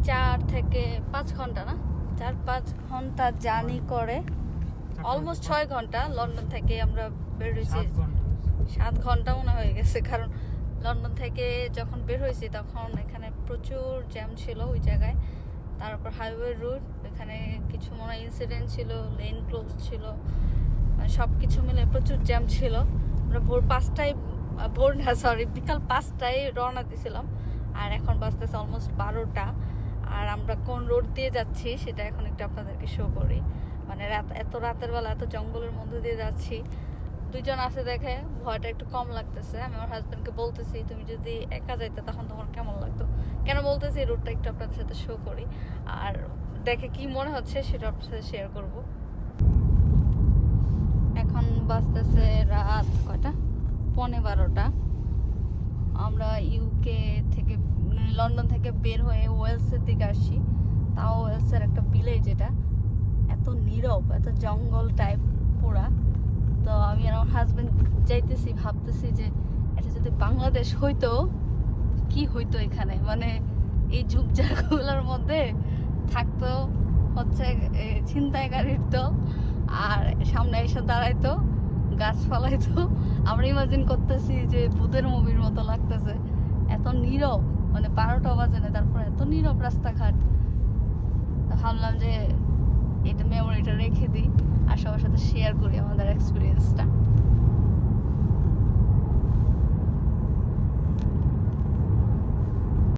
4 থেকে 5 ঘন্টা না 4-5 ঘন্টা জার্নি করে অলমোস্ট 6 ঘন্টা লন্ডন থেকে আমরা বের হয়েছি 7 ঘন্টা মনে হয়ে গেছে কারণ লন্ডন থেকে যখন বের হয়েছি তখন এখানে প্রচুর জ্যাম ছিল ওই জায়গায় তারপর হাইওয়ে রুট এখানে কিছু মনে ইনসিডেন্ট ছিল লেন ক্লোজ ছিল সব কিছু মিলে প্রচুর জ্যাম ছিল আমরা বিকাল 5টায় রওনা দিয়েছিলাম আর এখন বাজতেছে অলমোস্ট 12টা আর আমরা কোন রোড দিয়ে যাচ্ছি সেটা এখন একটু আপনাদেরকে শো করি মানে এত রাতের বেলা এত জঙ্গলের মধ্যে দিয়ে যাচ্ছি দুইজন আছে দেখে ভয়টা একটু কম লাগতেছে আমি আমার হাজবেন্ডকে বলতেছি তুমি যদি একা যাইতে তখন তোমার কেমন লাগতো কেন বলতেছি এই রোডটা একটু আপনাদের সাথে শো করি আর দেখে কি মনে হচ্ছে সেটা আপনার সাথে শেয়ার করব এখন বাজতেছে রাত কয়টা 12:15 আমরা ইউকে থেকে লন্ডন থেকে বের হয়ে ওয়েলসের দিকে আসছি তাও ওয়েলসের একটা ভিলেজ এটা এত নীরব এত জঙ্গল টাইপ পুরা তো আমি আর আমার হাজবেন্ড যাইতেছি ভাবতেছি যে এটা যদি বাংলাদেশ হইতো কি হইতো এখানে মানে এই ঝুপঝাড়গুলোর মধ্যে থাকতো হচ্ছে ছিনতাইকারীর দল আর সামনে এসে দাঁড়াইতো গাছ ফালাইতো আমরা ইমাজিন করতেছি যে ভূতের মুভির মতো লাগতেছে এত নীরব মানে 12টা বাজে না তারপর এত নীরব রাস্তাঘাট ভাবলাম যে এটা মেমোরিটা রেখে দিই আর সবার সাথে শেয়ার করি আমাদের এক্সপিরিয়েন্সটা